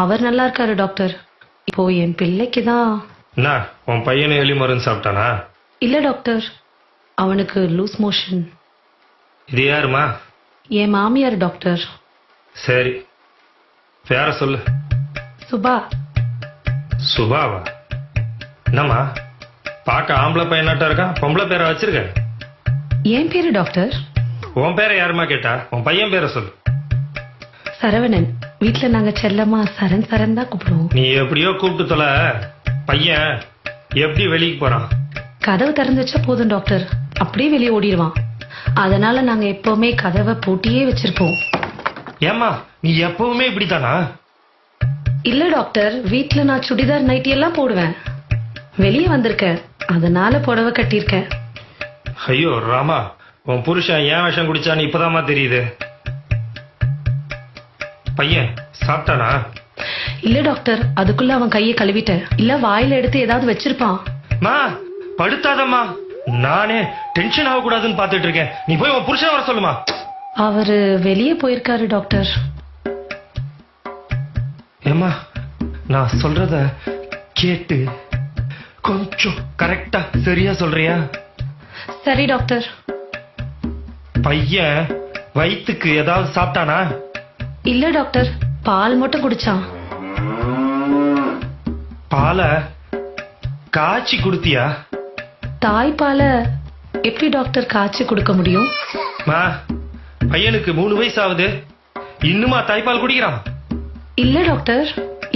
அவர் நல்லா இருக்காரு டாக்டர். இப்போ என் பிள்ளைக்கு தான். என்ன உன் பையனை எலி மருந்து சாப்பிட்டானா? இல்ல டாக்டர், அவனுக்கு லூஸ் மோஷன். இது யாருமா? என் மாமியார் டாக்டர். சரி, பேர சொல்லு. சுபா. சுபாவா? என்னம்மா பார்க்க ஆம்பளை பையனாட்டா இருக்கான், பொம்பளை பேரை வச்சிருக்க? என் பேரு டாக்டர். உன் பேரை யாருமா கேட்டா? உன் பையன் பேரை சொல்லு. சரவணன். வீட்டுல நாங்க செல்லமா சரண் சரண் தான் கூப்பிடுவோம். நீ எப்படியோ கூப்பிட்டு தொலை. பையன் எப்படி வெளியே போறான்? கதவு திறந்து வச்சா போதும் டாக்டர், அப்படியே வெளியே ஓடிடுவான். அதனால நாங்க எப்பவுமே கதவை பூட்டியே வச்சிருப்போம். ஏமா நீ எப்பவுமே இப்படித்தானா? இல்ல டாக்டர், வீட்டுல நான் சுடிதார் நைட்டி எல்லாம் போடுவேன். வெளியே வந்திருக்கேன், அதனால புடவை கட்டியிருக்கேன். ஐயோ ராமா, உன் புருஷன் ஏன் விஷம் குடிச்சான்னு இப்பதாமா தெரியுது. பையன் சாப்பிட்டானா? இல்ல டாக்டர், அதுக்குள்ள அவன் கையை கழுவிட்டேன். இல்ல வாயில எடுத்து ஏதாவது வச்சிருப்பான். மா படுத்தாதம்மா, நானே டென்ஷன் ஆக கூடாதுன்னு பாத்துட்டு இருக்கேன். நீ போய் உன் புருஷன் வர சொல்லுமா. அவரு வெளியே போயிருக்காரு டாக்டர். ஏமா நான் சொல்றத கேட்டு கொஞ்சம் கரெக்டா சரியா சொல்றியா? சரி டாக்டர். பையன் வயிற்றுக்கு ஏதாவது சாப்பிட்டானா? இல்ல டாக்டர், பால் மட்டும் குடிச்சான். பாலை காய்ச்சி குடுத்தியா? தாய்ப்பால எப்படி டாக்டர் காய்ச்சி கொடுக்க முடியும்? மா பையனுக்கு 3 வயசு ஆகுது, இன்னுமா தாய்ப்பால் குடிக்கிறான்? இல்ல டாக்டர்,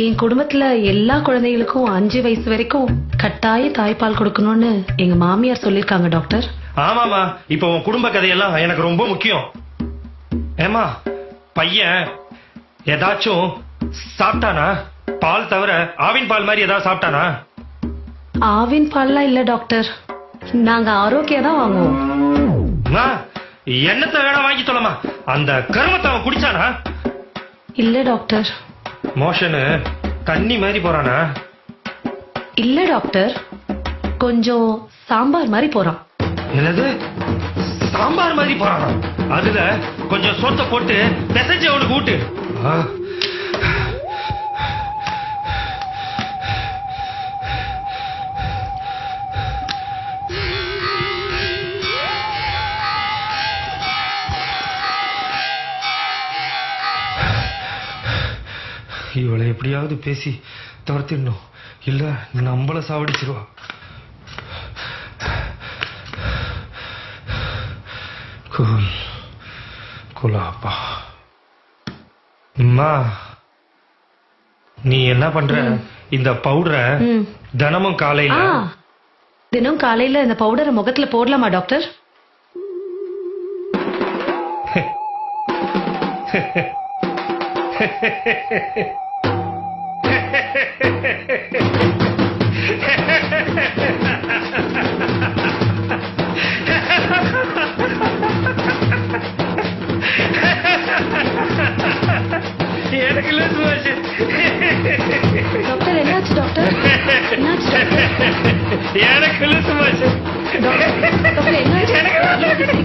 என் குடும்பத்துல எல்லா குழந்தைகளுக்கும் 5 வயசு வரைக்கும் கட்டாய தாய்ப்பால் கொடுக்கணும்னு எங்க மாமியார் சொல்லிருக்காங்க டாக்டர். ஆமாமா, இப்ப உன் குடும்ப கதையெல்லாம் எனக்கு ரொம்ப முக்கியம். ஏமா பையன் ஏதாச்சும் சாப்பிட்டானா? பால் தவிர ஆவின் பால் மாதிரி ஏதாவது சாப்பிட்டானா? ஆவின் பால்லாம் இல்ல டாக்டர், நாங்க ஆரோக்கியா தான் வாங்குவோம். என்னத்தை வேணா வாங்கி சொல்லமா, அந்த கருமத்தை அவன் குடிச்சானா? இல்ல டாக்டர். மோஷனு தண்ணி மாதிரி போறானா? இல்ல டாக்டர், கொஞ்சம் சாம்பார் மாதிரி போறான். என்னது சாம்பார் மாதிரி போறானா? அதுல கொஞ்சம் சோத்த போட்டு பிசைஞ்சு அவனுக்கு ஊட்டு. இவளை எப்படியாவது பேசி துரத்திடணும், இல்ல நம்மள சாவடிச்சிருவா. குலாப்பா அம்மா, நீ என்ன பண்ற? இந்த பவுடரை தினமும் காலையில தினம் காலையில இந்த பவுடரை முகத்துல போடலாமா டாக்டர்? எனக்கு டாக்டர் என்னாச்சு டாக்டர்? என்னாச்சு டாக்டர்? எனக்கு டாக்டர் என்னாச்சு?